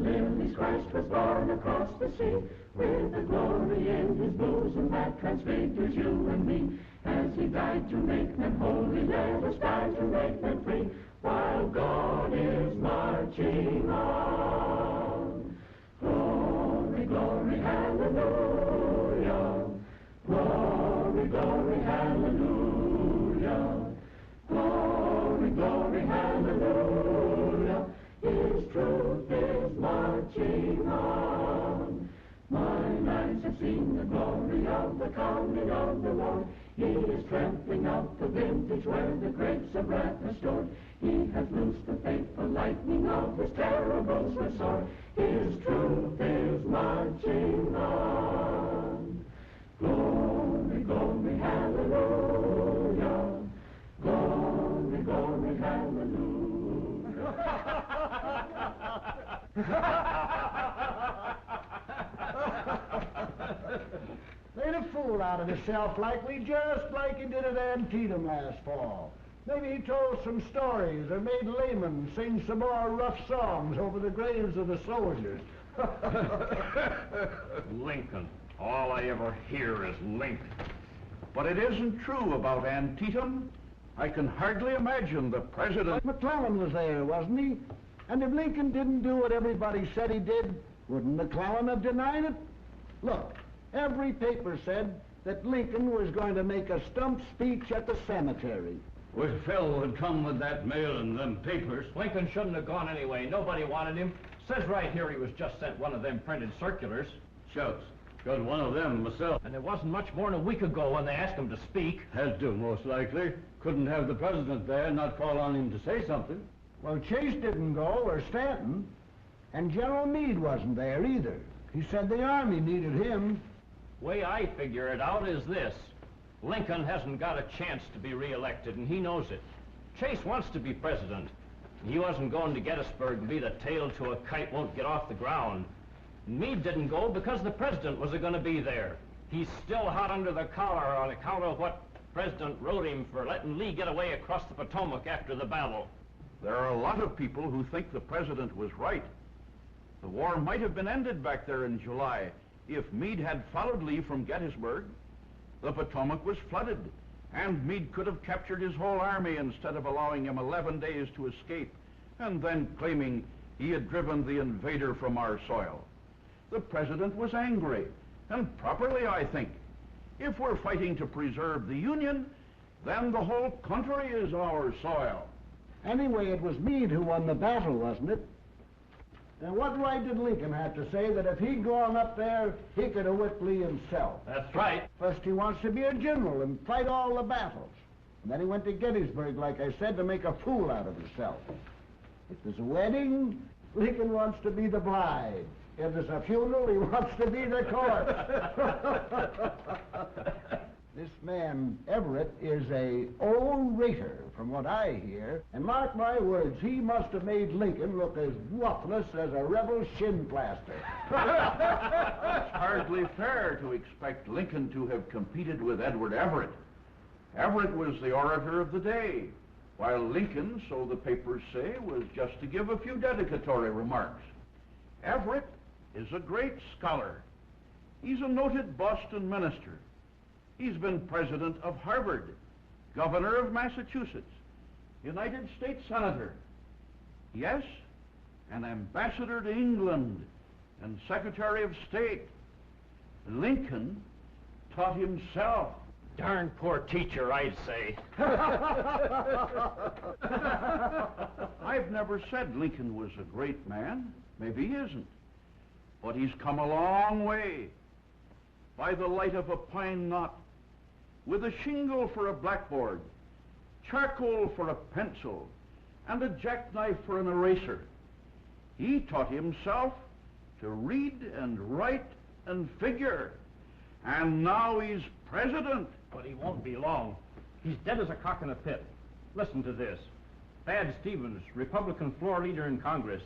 lilies Christ was born across the sea, with the glory in his bosom that transfigures you and me. As he died to make men holy, let us die to make men free, while God is marching on. Glory, glory, hallelujah. Glory, glory, hallelujah. Glory, glory, hallelujah. His truth is marching on. Mine eyes have seen the glory of the coming of the Lord. He is trampling out the vintage where the grapes of wrath are stored. He has loosed the fateful lightning of his terrible sword. His truth is marching on. Glory, glory, hallelujah. Glory, glory, hallelujah. Made a fool out of himself likely, just like he did at Antietam last fall. Maybe he told some stories or made laymen sing some more rough songs over the graves of the soldiers. Lincoln. All I ever hear is Lincoln. But it isn't true about Antietam. I can hardly imagine the president... McClellan was there, wasn't he? And if Lincoln didn't do what everybody said he did, wouldn't McClellan have denied it? Look, every paper said that Lincoln was going to make a stump speech at the cemetery. Wish Phil would come with that mail and them papers. Lincoln shouldn't have gone anyway. Nobody wanted him. Says right here he was just sent one of them printed circulars. Shucks. Got one of them myself. And it wasn't much more than a week ago when they asked him to speak. Had to, most likely. Couldn't have the president there and not call on him to say something. Well, Chase didn't go, or Stanton. And General Meade wasn't there either. He said the Army needed him. Way I figure it out is this. Lincoln hasn't got a chance to be re-elected, and he knows it. Chase wants to be president. He wasn't going to Gettysburg and be the tail to a kite won't get off the ground. Meade didn't go because the president wasn't going to be there. He's still hot under the collar on account of what President wrote him for letting Lee get away across the Potomac after the battle. There are a lot of people who think the president was right. The war might have been ended back there in July if Meade had followed Lee from Gettysburg. The Potomac was flooded, and Meade could have captured his whole army instead of allowing him 11 days to escape, and then claiming he had driven the invader from our soil. The president was angry, and properly, I think. If we're fighting to preserve the Union, then the whole country is our soil. Anyway, it was Meade who won the battle, wasn't it? And what right did Lincoln have to say that if he'd gone up there, he could have whipped Lee himself? That's right. First he wants to be a general and fight all the battles. And then he went to Gettysburg, like I said, to make a fool out of himself. If there's a wedding, Lincoln wants to be the bride. If there's a funeral, he wants to be the corpse. This man, Everett, is a orator, from what I hear. And mark my words, he must have made Lincoln look as roughless as a rebel shin plaster. It's hardly fair to expect Lincoln to have competed with Edward Everett. Everett was the orator of the day, while Lincoln, so the papers say, was just to give a few dedicatory remarks. Everett is a great scholar. He's a noted Boston minister. He's been president of Harvard, governor of Massachusetts, United States senator. Yes, an ambassador to England and secretary of state. Lincoln taught himself. Darn poor teacher, I'd say. I've never said Lincoln was a great man. Maybe he isn't. But he's come a long way. By the light of a pine knot, with a shingle for a blackboard, charcoal for a pencil, and a jackknife for an eraser. He taught himself to read and write and figure. And now he's president. But he won't be long. He's dead as a cock in a pit. Listen to this. Thad Stevens, Republican floor leader in Congress,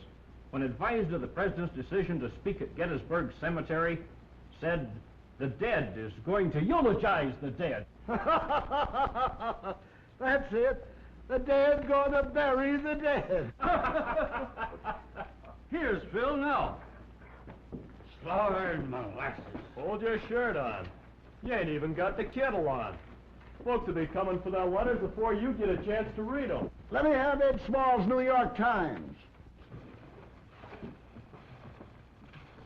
when advised of the president's decision to speak at Gettysburg Cemetery, said, "The dead is going to eulogize the dead." That's it. The dead going to bury the dead. Here's Phil. Bill, now. Slaughtered molasses. Hold your shirt on. You ain't even got the kettle on. Folks will be coming for their letters before you get a chance to read them. Let me have Ed Small's New York Times.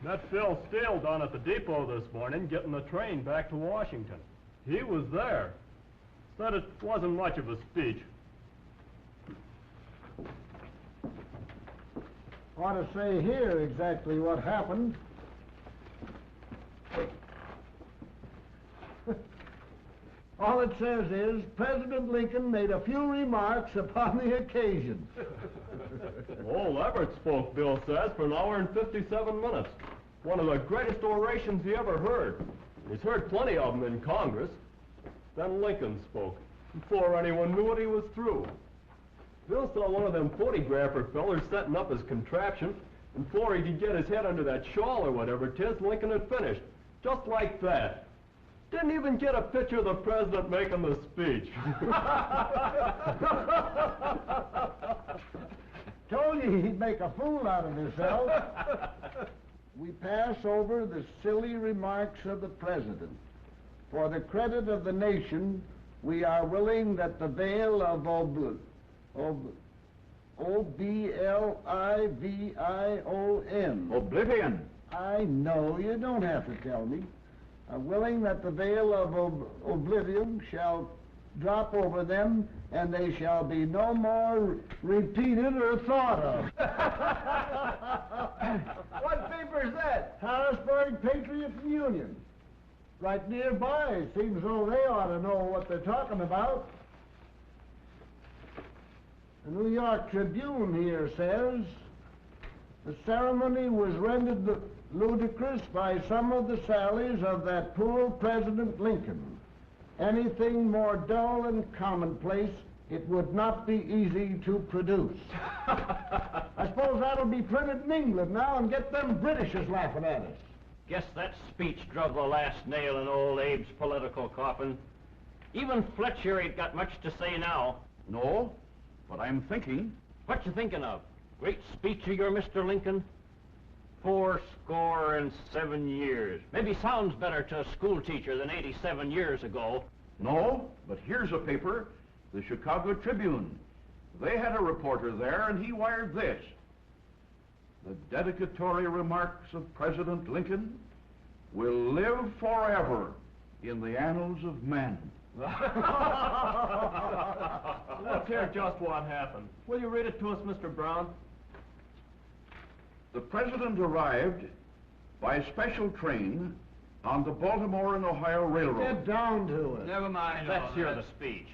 Met Phil Steele down at the depot this morning getting the train back to Washington. He was there. Said it wasn't much of a speech. Ought to say here exactly what happened. All it says is, President Lincoln made a few remarks upon the occasion. Old Everett spoke, Bill says, for an hour and 57 minutes. One of the greatest orations he ever heard. He's heard plenty of them in Congress. Then Lincoln spoke, before anyone knew what he was through. Bill saw one of them photographer fellers setting up his contraption, and before he could get his head under that shawl or whatever 'tis, Lincoln had finished. Just like that. Didn't even get a picture of the president making the speech. Told you he'd make a fool out of himself. We pass over the silly remarks of the president. For the credit of the nation, we are willing that the veil of O-B-L-I-V-I-O-N. Oblivion. I know, you don't have to tell me. Willing that the veil of oblivion shall drop over them, and they shall be no more repeated or thought of. What paper is that? Harrisburg Patriot Union. Right nearby. Seems as though they ought to know what they're talking about. The New York Tribune here says, the ceremony was rendered ludicrous by some of the sallies of that poor President Lincoln. Anything more dull and commonplace, it would not be easy to produce. I suppose that'll be printed in England now and get them Britishers laughing at us. Guess that speech drove the last nail in old Abe's political coffin. Even Fletcher ain't got much to say now. No, but I'm thinking. What you thinking of? Great speech of your Mr. Lincoln? 87 years. Maybe sounds better to a school teacher than 87 years ago. No, but here's a paper, the Chicago Tribune. They had a reporter there, and he wired this. The dedicatory remarks of President Lincoln will live forever in the annals of men. Let's hear just what happened. Will you read it to us, Mr. Brown? The president arrived by special train on the Baltimore and Ohio Railroad. Get down to it. Never mind. Let's hear the speech.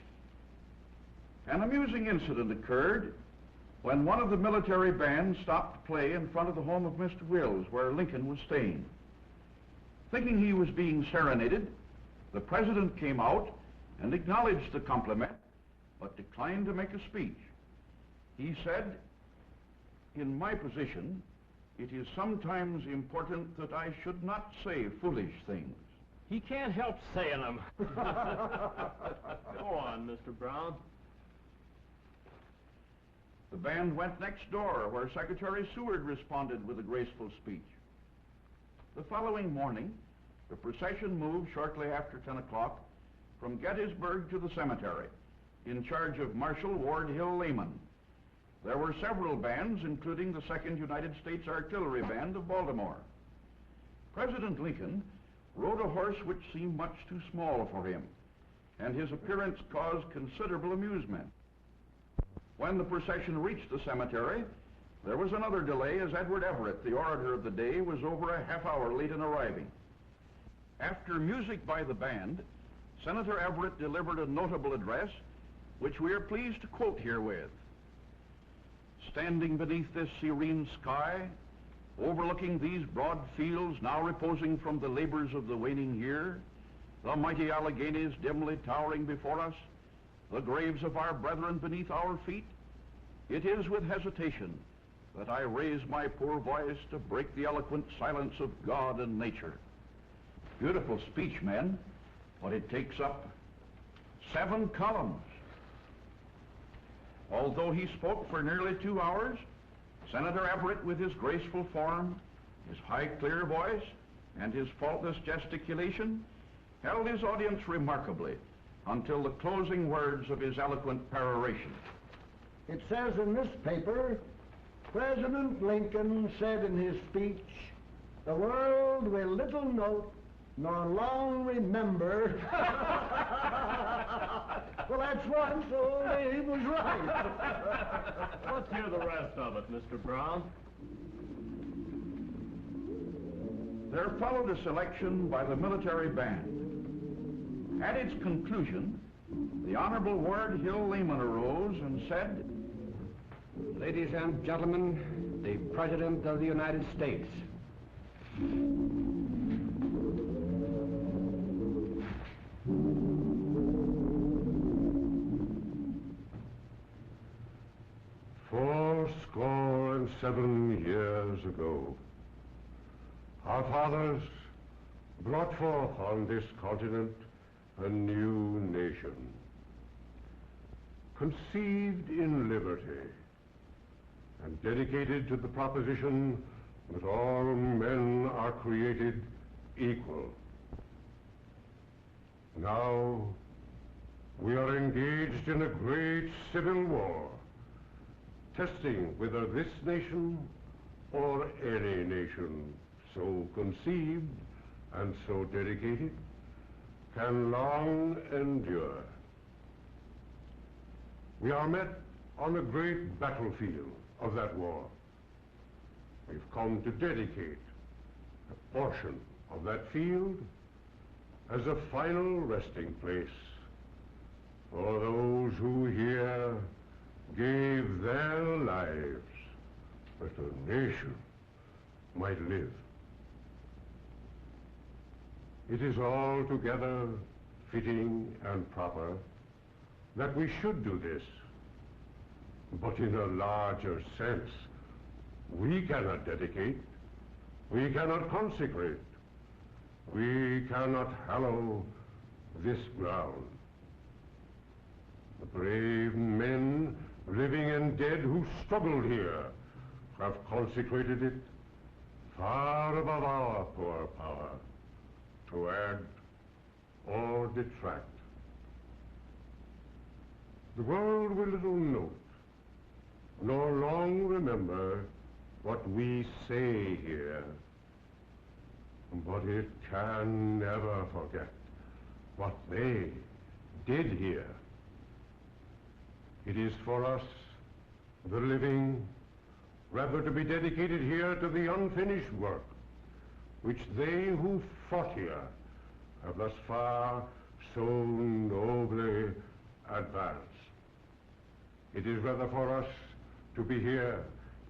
An amusing incident occurred when one of the military bands stopped to play in front of the home of Mr. Wills, where Lincoln was staying. Thinking he was being serenaded, the president came out and acknowledged the compliment, but declined to make a speech. He said, "In my position, it is sometimes important that I should not say foolish things." He can't help saying them. Go on, Mr. Brown. The band went next door, where Secretary Seward responded with a graceful speech. The following morning, the procession moved shortly after 10 o'clock from Gettysburg to the cemetery, in charge of Marshal Ward Hill Lehman. There were several bands, including the 2nd United States Artillery Band of Baltimore. President Lincoln rode a horse which seemed much too small for him, and his appearance caused considerable amusement. When the procession reached the cemetery, there was another delay, as Edward Everett, the orator of the day, was over a half hour late in arriving. After music by the band, Senator Everett delivered a notable address, which we are pleased to quote herewith. "Standing beneath this serene sky, overlooking these broad fields now reposing from the labors of the waning year, the mighty Alleghanies dimly towering before us, the graves of our brethren beneath our feet, it is with hesitation that I raise my poor voice to break the eloquent silence of God and nature." Beautiful speech, men, but it takes up 7 columns. Although he spoke for nearly 2 hours, Senator Everett, with his graceful form, his high, clear voice, and his faultless gesticulation, held his audience remarkably until the closing words of his eloquent peroration. It says in this paper, President Lincoln said in his speech, "The world will little note nor long remember." Well, that's one, so he was right. Let's hear the rest of it, Mr. Brown. There followed a selection by the military band. At its conclusion, the Honorable Ward Hill Lehman arose and said, Ladies and gentlemen, the President of the United States. Fourscore-and-7 years ago, our fathers brought forth on this continent a new nation, conceived in liberty and dedicated to the proposition that all men are created equal. Now we are engaged in a great civil war, testing whether this nation or any nation so conceived and so dedicated can long endure. We are met on a great battlefield of that war. We've come to dedicate a portion of that field as a final resting place for those who here gave their lives that a nation might live. It is altogether fitting and proper that we should do this, but in a larger sense. We cannot dedicate, we cannot consecrate, we cannot hallow this ground. The brave men, living and dead, who struggled here, have consecrated it far above our poor power to add or detract. The world will little note, nor long remember what we say here, but it can never forget what they did here. It is for us, the living, rather to be dedicated here to the unfinished work which they who fought here have thus far so nobly advanced. It is rather for us to be here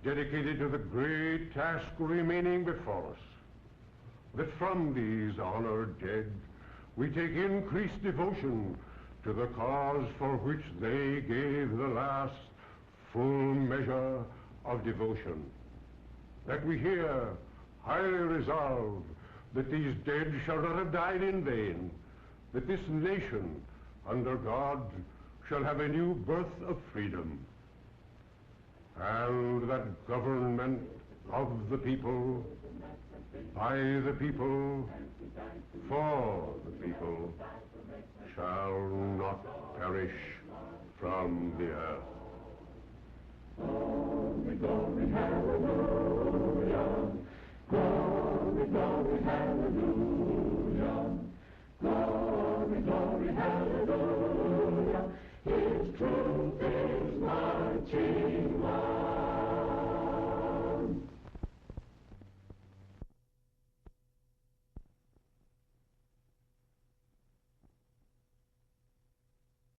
dedicated to the great task remaining before us, that from these honored dead we take increased devotion to the cause for which they gave the last full measure of devotion, that we here highly resolve that these dead shall not have died in vain, that this nation under God shall have a new birth of freedom, and that government of the people, by the people, for the people, shall not perish from the earth. Glory, glory, hallelujah. Glory, glory, hallelujah. Glory, glory, hallelujah. His truth is marching on.